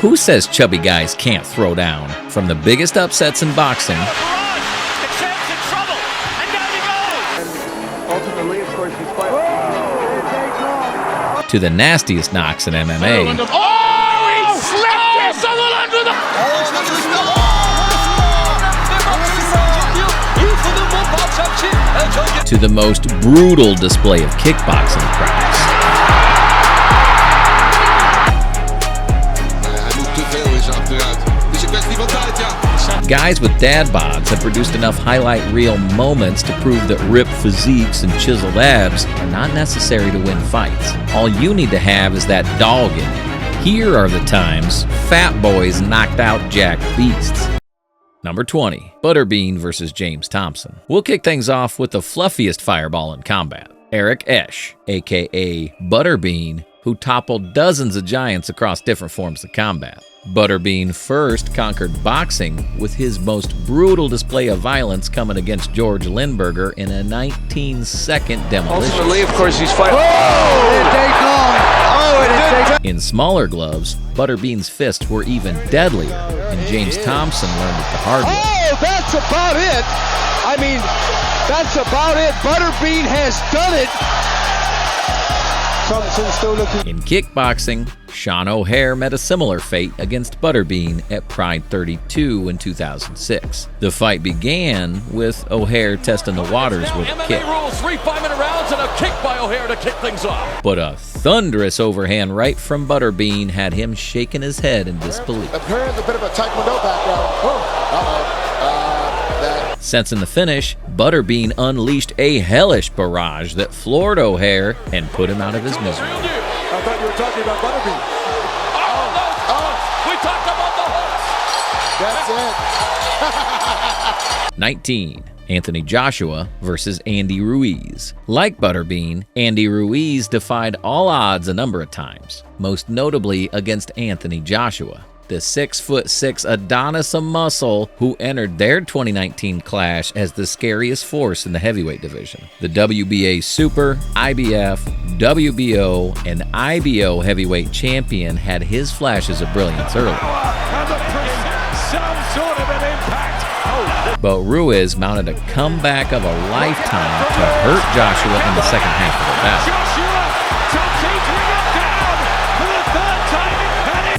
Who says chubby guys can't throw down? From the biggest upsets in boxing to the nastiest knocks in MMA, to the most brutal display of kickboxing prowess. Guys with dad bods have produced enough highlight reel moments to prove that ripped physiques and chiseled abs are not necessary to win fights. All you need to have is that dog in you. Here are the times fat boys knocked out jacked beasts. Number 20, Butterbean versus James Thompson. We'll kick things off with the fluffiest fireball in combat, Eric Esch, aka Butterbean, who toppled dozens of giants across different forms of combat. Butterbean first conquered boxing with his most brutal display of violence coming against George Lindbergh in a 19-second demolition. Ultimately, of course, he's fighting. In smaller gloves, Butterbean's fists were even deadlier, and James Thompson learned it the hard way. Oh, that's about it. I mean, that's about it. Butterbean has done it. Thompson still looking. In kickboxing, Sean O'Hare met a similar fate against Butterbean at Pride 32 in 2006. The fight began with O'Hare testing the waters with a kick. Rules, 3 5-minute rounds and a kick by O'Hare to kick things off. But a thunderous overhand right from Butterbean had him shaking his head in disbelief. Apparently a bit of a taekwondo background. Sensing the finish, Butterbean unleashed a hellish barrage that floored O'Hare and put him out of his misery. I thought you were talking about Butterbean. We talked about the hooks. That's it. 19. Anthony Joshua versus Andy Ruiz. Like Butterbean, Andy Ruiz defied all odds a number of times, most notably against Anthony Joshua, the 6'6" Adonis of muscle who entered their 2019 clash as the scariest force in the heavyweight division. The WBA Super, IBF, WBO, and IBO heavyweight champion had his flashes of brilliance early. But Ruiz mounted a comeback of a lifetime to hurt Joshua in the second half of the battle.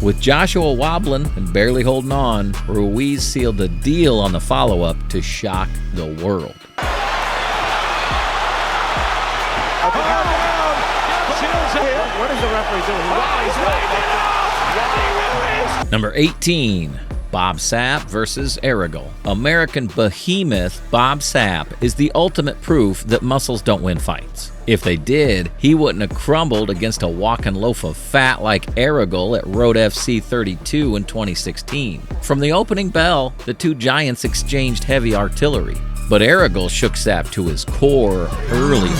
With Joshua wobbling and barely holding on, Ruiz sealed the deal on the follow-up to shock the world. What is the referee doing? Number 18. Bob Sapp versus Aragal. American behemoth Bob Sapp is the ultimate proof that muscles don't win fights. If they did, he wouldn't have crumbled against a walking loaf of fat like Aragal at Road FC 32 in 2016. From the opening bell, the two giants exchanged heavy artillery, but Aragal shook Sapp to his core early.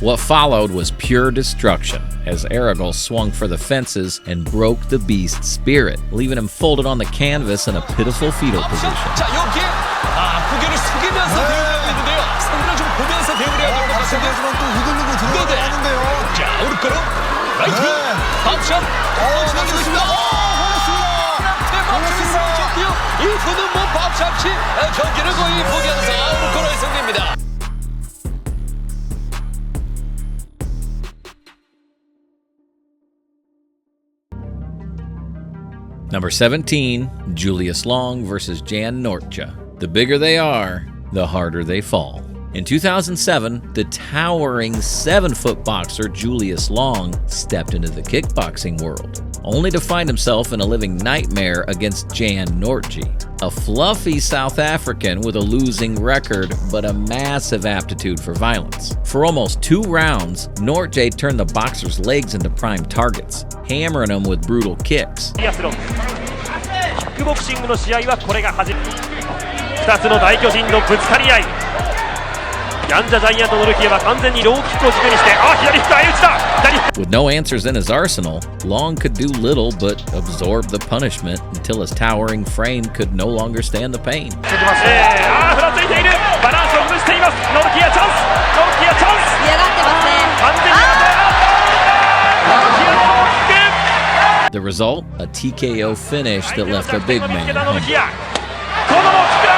What followed was pure destruction, as Aragal swung for the fences and broke the beast's spirit, leaving him folded on the canvas in a pitiful fetal position. Number 17, Julius Long versus Jan Nortje. The bigger they are, the harder they fall. In 2007, the towering 7-foot boxer Julius Long stepped into the kickboxing world, only to find himself in a living nightmare against Jan Nortje, a fluffy South African with a losing record but a massive aptitude for violence. For almost 2 rounds, Nortje turned the boxer's legs into prime targets, hammering him with brutal kicks. ヤンジャジャイアントのルキーは完全にローキックを軸にして、左フック相打ちだ。 With no answers in his arsenal, Long could do little but absorb the punishment until his towering frame could no longer stand the pain. ふらついている。バランスを崩しています。ノルキアチャンス。ノルキアチャンス。嫌がってますね。完全に嫌がって The result? A TKO finish that left a big man humbled. このもキックだ。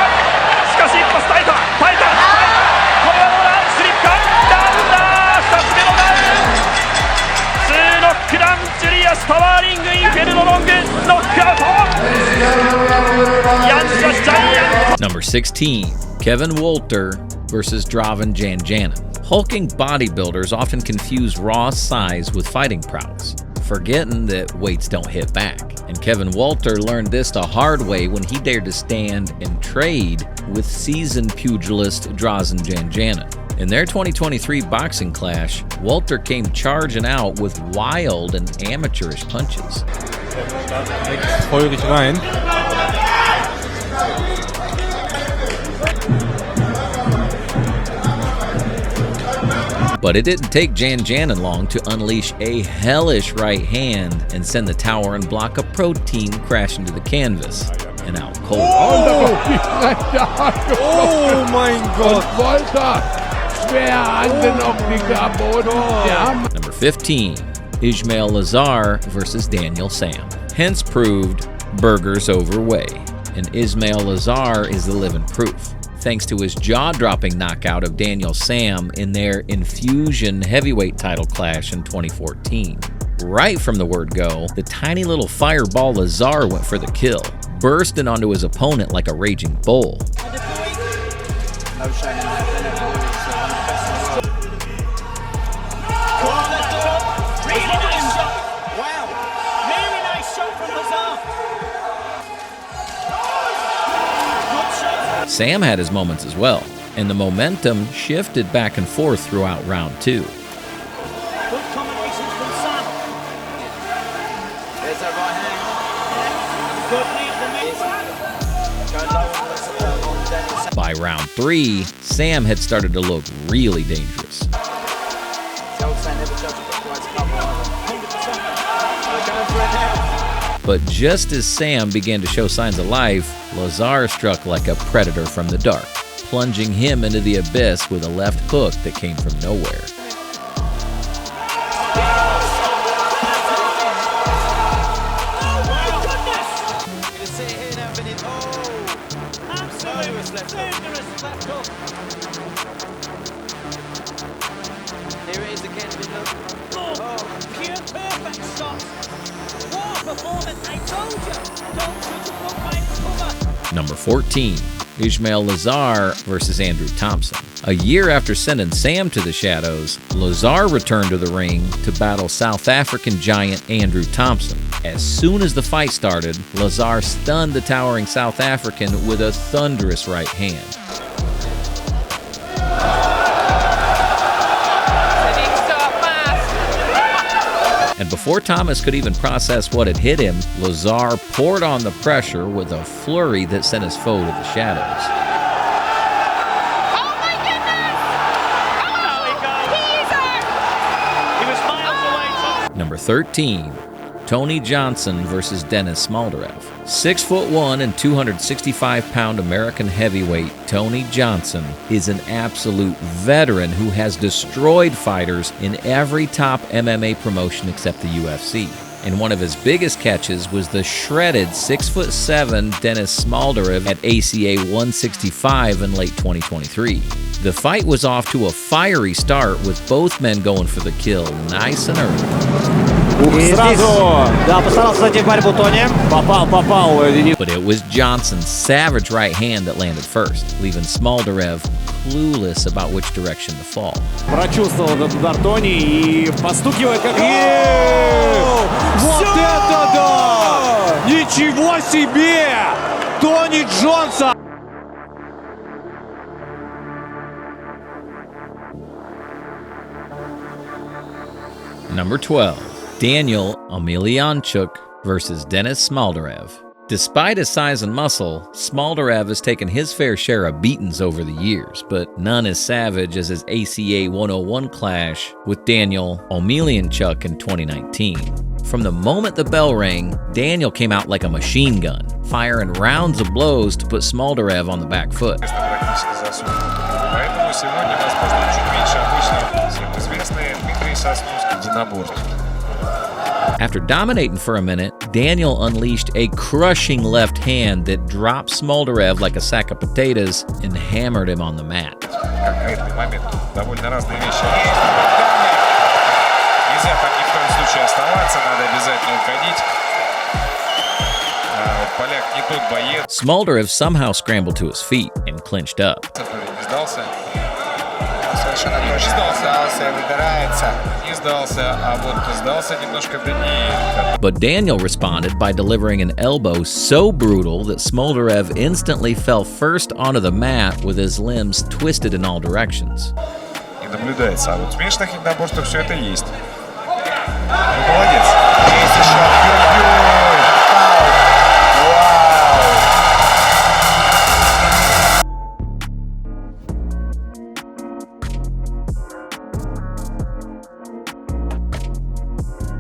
しかし一発耐えた。耐えた。これはどうだ。スリップか。ダウンだ。2つ目のダウン。2ノックダウン。ジュリアスパワーリングインフェルノロングノックアウト。ヤンシャスジャイアント。 Number 16, Kevin Wolter versus Draven Janjanin. Hulking bodybuilders often confuse raw size with fighting prowess, forgetting that weights don't hit back. And Kevin Wolter learned this the hard way when he dared to stand and trade with seasoned pugilist Drazen Janjanin. In their 2023 boxing clash, Wolter came charging out with wild and amateurish punches. But it didn't take Janjanin long to unleash a hellish right hand and send the towering block of protein crashing to the canvas and out cold. Oh mein Gott! Wolter, schwer angenockt die Gabot. Ja. Number 15, Ismail Lazar versus Daniel Sam. Hence proved burgers over whey, and Ismail Lazar is the living proof, thanks to his jaw-dropping knockout of Daniel Sam in their Infusion heavyweight title clash in 2014. Right from the word go, the tiny little fireball Lazar went for the kill, bursting onto his opponent like a raging bull. Sam had his moments as well, and the momentum shifted back and forth throughout round 2. Good combinations from Sam. There's that right hand. Good knee from By round 3, Sam had started to look really dangerous. But just as Sam began to show signs of life, Lazar struck like a predator from the dark, plunging him into the abyss with a left hook that came from nowhere. Here it is again. Oh, pure perfect shot. What performance, I told you. Don't shoot the book by its cover. Number 14, Ismail Lazar versus Andrew Thompson. A year after sending Sam to the shadows, Lazar returned to the ring to battle South African giant Andrew Thompson. As soon as the fight started, Lazar stunned the towering South African with a thunderous right hand. And before Thomas could even process what had hit him, Lazar poured on the pressure with a flurry that sent his foe to the shadows. Oh my goodness! He was miles away. Number 13, Tony Johnson versus Dennis Smalderev. 6'1" and 265-pound American heavyweight Tony Johnson is an absolute veteran who has destroyed fighters in every top MMA promotion except the UFC. And one of his biggest catches was the shredded 6'7" Dennis Smalderev at ACA 165 in late 2023. The fight was off to a fiery start with both men going for the kill nice and early. Сразу, да, постарался зайти в борьбу Тони. Попал. But it was Johnson's savage right hand that landed first, leaving Smalderev clueless about which direction to fall. Прочувствовал этот удар Тони и постукивает как... Вот это да! Ничего себе! Тони Джонсон! Number 12, Daniel Omelianchuk versus Dennis Smalderev. Despite his size and muscle, Smalderev has taken his fair share of beatings over the years, but none as savage as his ACA 101 clash with Daniel Omelianchuk in 2019. From the moment the bell rang, Daniel came out like a machine gun, firing rounds of blows to put Smalderev on the back foot. After dominating for a minute, Daniel unleashed a crushing left hand that dropped Smolderev like a sack of potatoes and hammered him on the mat. Конкретный момент. Довольно разные вещи. Нельзя там ни в коем случае оставаться, надо обязательно уходить. Поляк не тот боец. Smolderev somehow scrambled to his feet and clinched up. Не сдался. Совершенно точно. Сдался, выбирается. Не сдался, а вот сдался немножко Даниил. But Daniel responded by delivering an elbow so brutal that Smolderev instantly fell first onto the mat with his limbs twisted in all directions. Не наблюдается, а вот в смешанных единоборствах все это есть. Ну, молодец. Есть еще. Ой-ой-ой.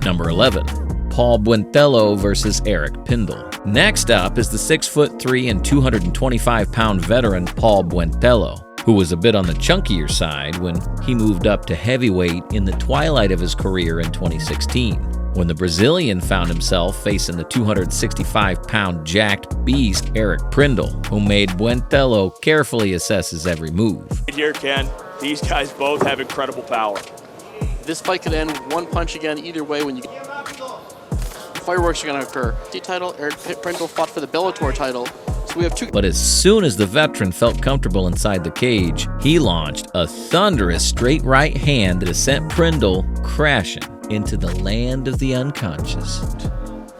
Number 11, Paul Buentello versus Eric Pindle. Next up is the 6'3" and 225-pound veteran Paul Buentello, who was a bit on the chunkier side when he moved up to heavyweight in the twilight of his career in 2016, when the Brazilian found himself facing the 265-pound jacked beast Eric Prindle, who made Buentello carefully assess his every move. Here, Ken, these guys both have incredible power. This fight could end one punch again either way when you fireworks are going to occur. The title, Eric Prindle fought for the Bellator title. So we have two. But as soon as the veteran felt comfortable inside the cage, he launched a thunderous straight right hand that sent Prindle crashing into the land of the unconscious.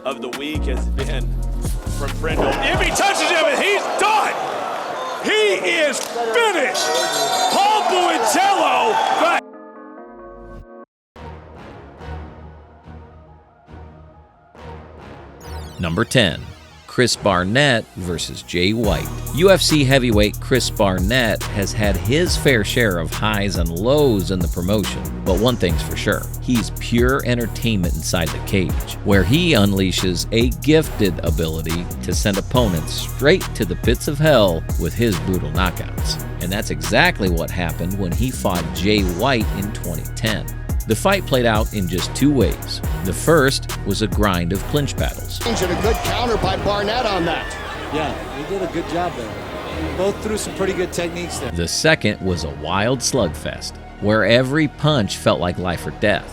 Of the week has been from Prindle. If he touches him, he's done. He is finished. Paul Buentello. Number 10, Chris Barnett versus Jay White. UFC heavyweight Chris Barnett has had his fair share of highs and lows in the promotion, but one thing's for sure, he's pure entertainment inside the cage, where he unleashes a gifted ability to send opponents straight to the pits of hell with his brutal knockouts. And that's exactly what happened when he fought Jay White in 2010. The fight played out in just two ways. The first was a grind of clinch battles. And a good counter by Barnett on that. Yeah, he did a good job there. We both threw some pretty good techniques there. The second was a wild slugfest, where every punch felt like life or death.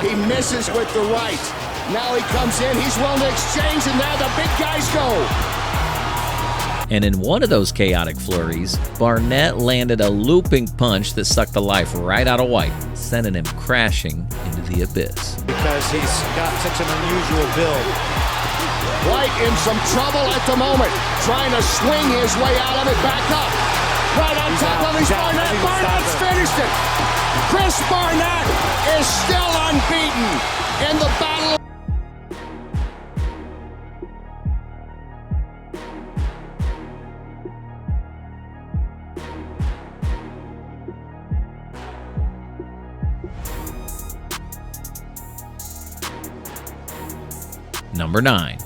He misses with the right. Now he comes in, he's willing to exchange, and now the big guys go. And in one of those chaotic flurries, Barnett landed a looping punch that sucked the life right out of White, sending him crashing into the abyss. Because he's got such an unusual build. White in some trouble at the moment, trying to swing his way out of it, back up. Right on top of his Barnett. Barnett's finished it. Chris Barnett is still unbeaten in the battle. Number 9,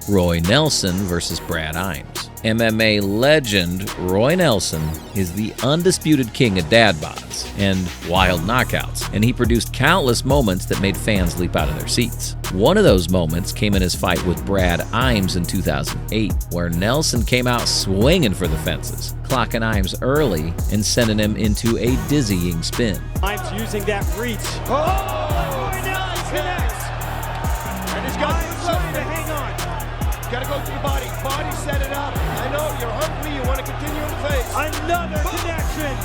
Roy Nelson versus Brad Imes. MMA legend Roy Nelson is the undisputed king of dad bods and wild knockouts, and he produced countless moments that made fans leap out of their seats. One of those moments came in his fight with Brad Imes in 2008, where Nelson came out swinging for the fences, clocking Imes early and sending him into a dizzying spin. Imes using that reach. Oh, Roy Nelson connects. And he's got something to hang on. Got to go to the body. Body set it up. I know you're hungry. You want to continue in the face. Another connection.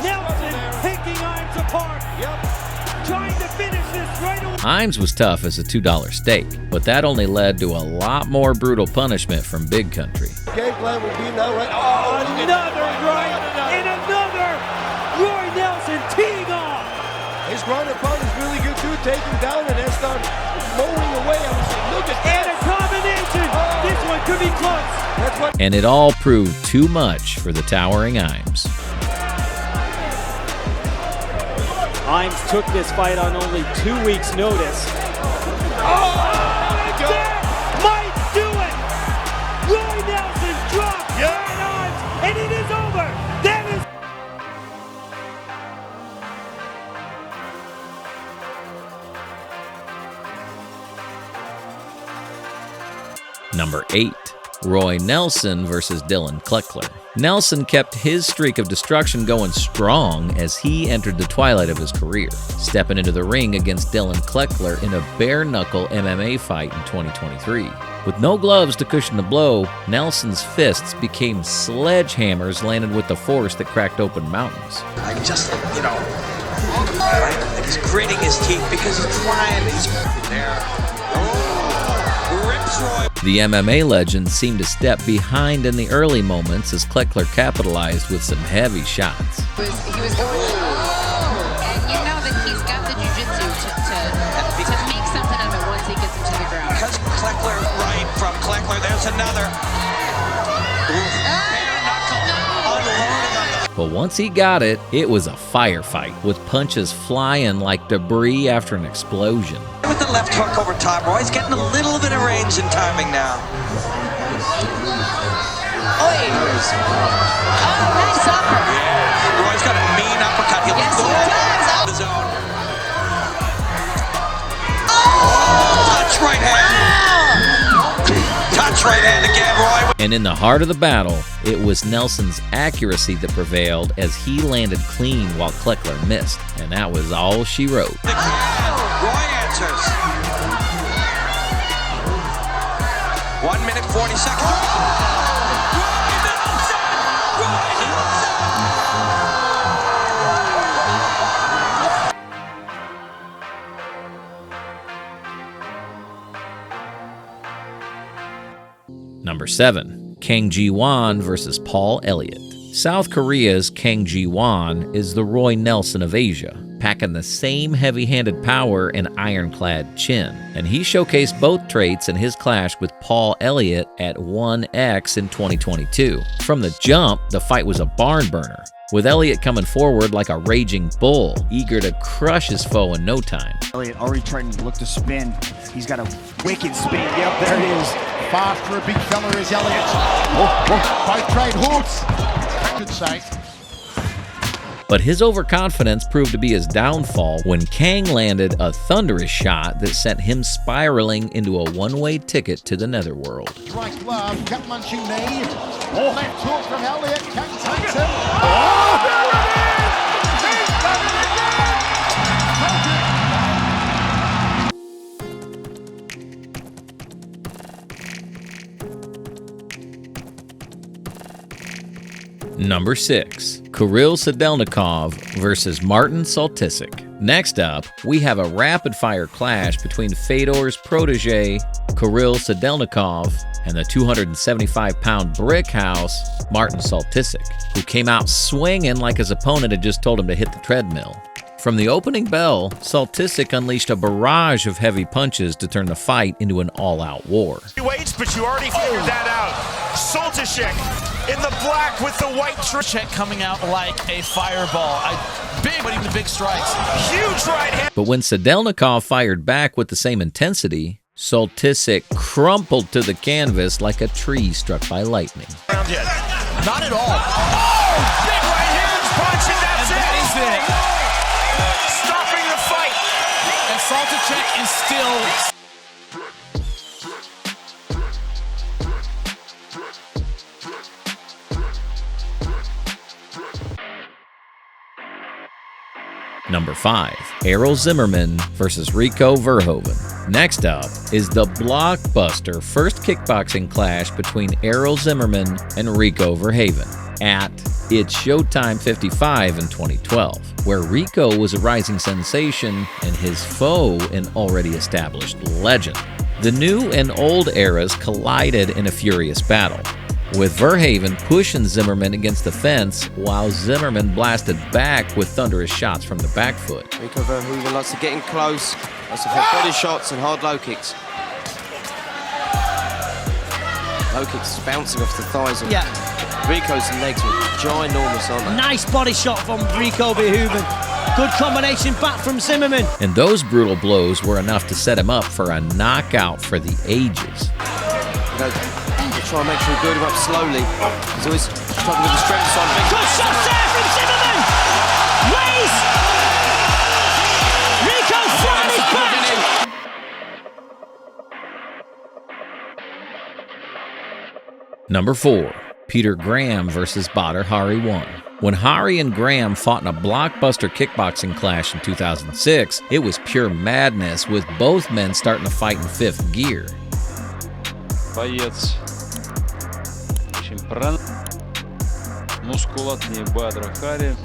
Nelson picking Imes apart. Yep. Trying to finish this right away. Imes was tough as a $2 steak, but that only led to a lot more brutal punishment from Big Country. Game plan would be now, right? Another right and another Roy Nelson teeing off. His ground and pound is really good too. Take him down and then start mowing away. I was saying, look at And a combination. This one could be close. that's what. And it all proved too much for the towering Imes. Imes took this fight on only 2 weeks' notice. That might do it. Roy Nelson dropped Brad Imes, and it is over. That is. Number 8. Roy Nelson versus Dylan Kleckler. Nelson kept his streak of destruction going strong as he entered the twilight of his career, stepping into the ring against Dylan Kleckler in a bare-knuckle MMA fight in 2023. With no gloves to cushion the blow, Nelson's fists became sledgehammers landed with the force that cracked open mountains. I just, right? He's gritting his teeth because he's trying. He's there. Rips Roy. The MMA legend seemed to step behind in the early moments as Kleckler capitalized with some heavy shots. He was going, and you know that he's got the jiu-jitsu to make something of it once he gets into the ground. Because Kleckler, right from Kleckler, there's another. But once he got it, it was a firefight, with punches flying like debris after an explosion. With the left hook over top, Roy's getting a little bit of range and timing now. Nice upper. Yeah, Roy's got a mean uppercut. He'll go out the zone. Touch right hand. Touch right hand again, Roy. And in the heart of the battle, it was Nelson's accuracy that prevailed as he landed clean while Kleckler missed. And that was all she wrote. Roy answers. 1 minute, 40 seconds. Number 7. Kang Ji-won versus Paul Elliott. South Korea's Kang Ji-won is the Roy Nelson of Asia, packing the same heavy-handed power and ironclad chin. And he showcased both traits in his clash with Paul Elliott at 1X in 2022. From the jump, the fight was a barn burner, with Elliott coming forward like a raging bull, eager to crush his foe in no time. Elliott already trying to look to spin. He's got a wicked spin. Yep, there it is. Fast for a big fella is Elliott. Fight trade hooks. Good sight. But his overconfidence proved to be his downfall when Kang landed a thunderous shot that sent him spiraling into a one-way ticket to the netherworld. Right glove, gut munching knee. Left hook from Elliott. Kang takes him. There it is! He's done it Number 6. Kirill Sadelnikov versus Martin Saltisic. Next up, we have a rapid-fire clash between Fedor's protege, Kirill Sadelnikov, and the 275-pound brick house, Martin Saltisic, who came out swinging like his opponent had just told him to hit the treadmill. From the opening bell, Saltisic unleashed a barrage of heavy punches to turn the fight into an all-out war. Weights, but you already figured that out. Saltisic in the black with the white check coming out like a fireball. Big, but even the big strikes. Huge right hand. But when Sadelnikov fired back with the same intensity, Saltisic crumpled to the canvas like a tree struck by lightning. Not at all. Oh, big right hand punch, and that's it. Stopping the fight. And Saltisic is still... Number 5. Errol Zimmerman versus Rico Verhoeven. Next up is the blockbuster first kickboxing clash between Errol Zimmerman and Rico Verhoeven at It's Showtime 55 in 2012, where Rico was a rising sensation and his foe an already established legend. The new and old eras collided in a furious battle, with Verhoeven pushing Zimmerman against the fence while Zimmerman blasted back with thunderous shots from the back foot. Rico Verhoeven likes to get in close, likes to hit body shots and hard low kicks. Low kicks bouncing off the thighs. Yeah. Rico's legs were ginormous, aren't they? Nice body shot from Rico Verhoeven. Good combination back from Zimmerman. And those brutal blows were enough to set him up for a knockout for the ages. Try and make sure we build him up slowly. He's always struggling with the strength side. Good shot there from Zimmerman! Raise! Rico flat his back! Number 4. Peter Graham versus Badr Hari 1. When Hari and Graham fought in a blockbuster kickboxing clash in 2006, it was pure madness, with both men starting to fight in 5th gear. Боец очень мускулатнее Бадра Хари.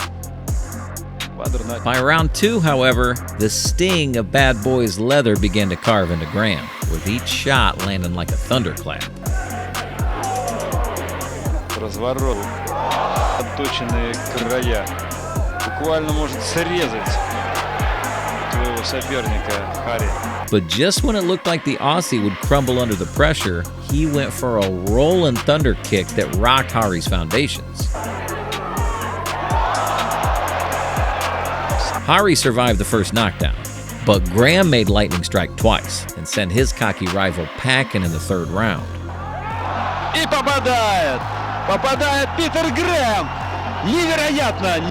By round 2, however, the sting of Bad Boy's leather began to carve into Graham, with each shot landing like a thunderclap. Разворот, отточенные края, буквально может срезать твоего соперника Хари. But just when it looked like the Aussie would crumble under the pressure, he went for a rolling thunder kick that rocked Hari's foundations. Hari survived the first knockdown, but Graham made lightning strike twice and sent his cocky rival packing in the 3rd round. И попадает! Попадает Питер Грэм! Невероятно!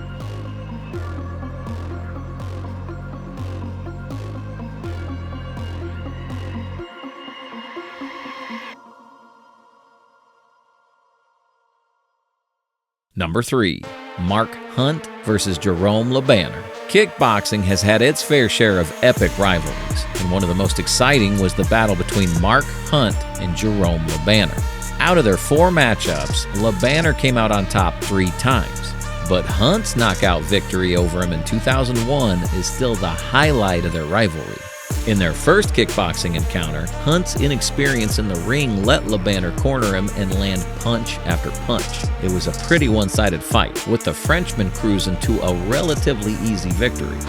Number 3. Mark Hunt versus Jerome Le Banner. Kickboxing has had its fair share of epic rivalries, and one of the most exciting was the battle between Mark Hunt and Jerome Le Banner. Out of their 4 matchups, Le Banner came out on top 3 times, but Hunt's knockout victory over him in 2001 is still the highlight of their rivalry. In their first kickboxing encounter, Hunt's inexperience in the ring let Le Banner corner him and land punch after punch. It was a pretty one-sided fight, with the Frenchman cruising to a relatively easy victory.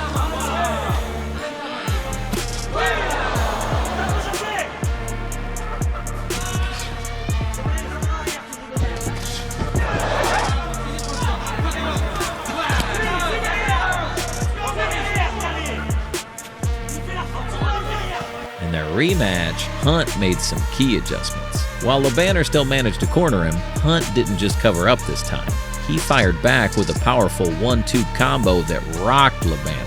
In their rematch, Hunt made some key adjustments. While Le Banner still managed to corner him, Hunt didn't just cover up this time. He fired back with a powerful 1-2 combo that rocked Le Banner.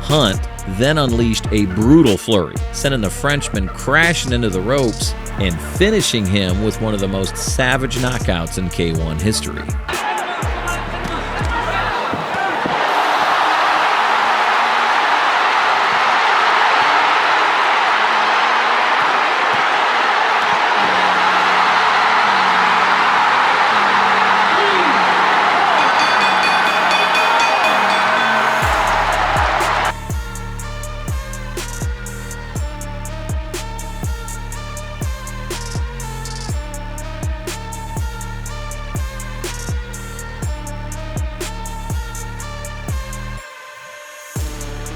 Hunt then unleashed a brutal flurry, sending the Frenchman crashing into the ropes and finishing him with one of the most savage knockouts in K1 history.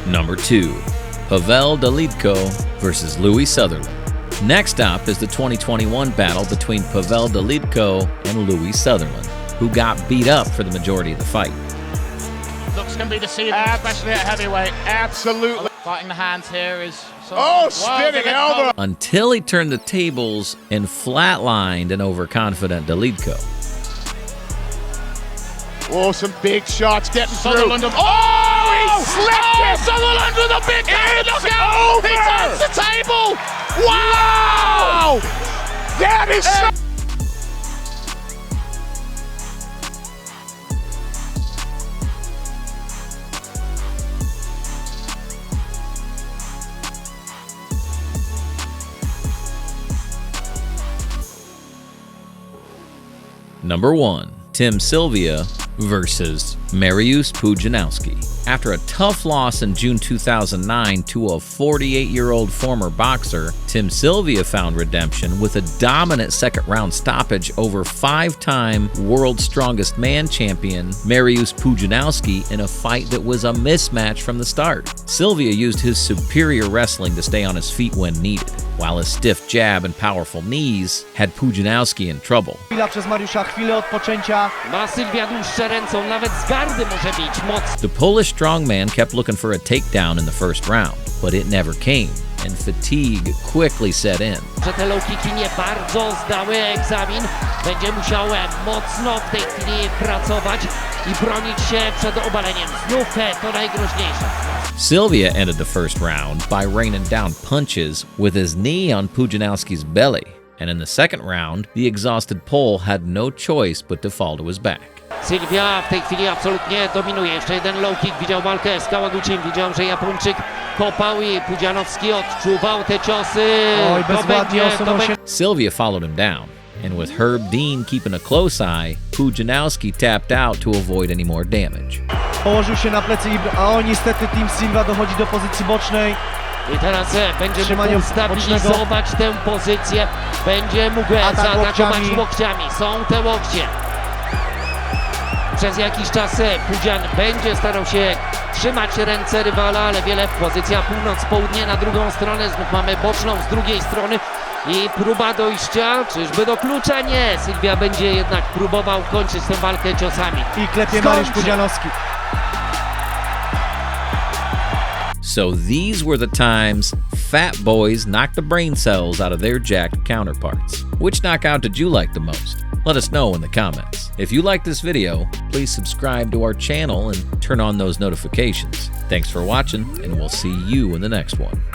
Number 2. Pavel Dalidko versus Louis Sutherland. Next up is the 2021 battle between Pavel Dalidko and Louis Sutherland, who got beat up for the majority of the fight. Looks going to be the season, especially at heavyweight. Absolutely. Fighting the hands here is... spinning elbow! Until he turned the tables and flatlined an overconfident Dalidko. Oh, some big shots getting Sutherland. through. He slipped it! Sutherland with a big knockout! Over! He turns the table! Wow! That is so... Number 1. Tim Sylvia versus Mariusz Pudzianowski. After a tough loss in June 2009 to a 48-year-old former boxer, Tim Sylvia found redemption with a dominant second-round stoppage over 5-time World's Strongest Man champion Mariusz Pudzianowski in a fight that was a mismatch from the start. Sylvia used his superior wrestling to stay on his feet when needed. while his stiff jab and powerful knees had Pudzianowski in trouble. Chwila przez Mariusza, chwilę odpoczęcia. Ma Sylwia dłuższe ręce, on nawet z gardy może bić moc. The Polish strongman kept looking for a takedown in the first round, but it never came, and fatigue quickly set in. Że te low kicki nie bardzo zdały egzamin. Będzie musiał mocno w tej chwili pracować i bronić się przed obaleniem. Znów to najgroźniejsze. Sylvia ended the first round by raining down punches with his knee on Pudzianowski's belly, and in the second round, the exhausted Pole had no choice but to fall to his back. Sylwia w tej chwili absolutnie dominuje. Jeszcze jeden low kick. Widział walkę z Kałaguchim. Widział, że Japończyk kopał i Pudzianowski odczuwał te ciosy. Oj, bezładnie osunął się. Sylvia followed him down, and with Herb Dean keeping a close eye, Pudzianowski tapped out to avoid any more damage. Położył się na plecy, a niestety Team Silva dochodzi do pozycji bocznej. I teraz będzie mógł stabilizować tę pozycję. Będzie mógł zaatakować łokciami. Są te łokcie. Przez jakiś czas Pudzian będzie starał się trzymać ręce rywala, ale wiele pozycja północ-południe na drugą stronę. Znów mamy boczną z drugiej strony i próba dojścia. Czyżby do klucza? Nie. Sylwia będzie jednak próbował kończyć tę walkę ciosami. I klepie Mariusz Pudzianowski. So these were the times fat boys knocked the brain cells out of their jacked counterparts. Which knockout did you like the most? Let us know in the comments. If you like this video, please subscribe to our channel and turn on those notifications. Thanks for watching, and we'll see you in the next one.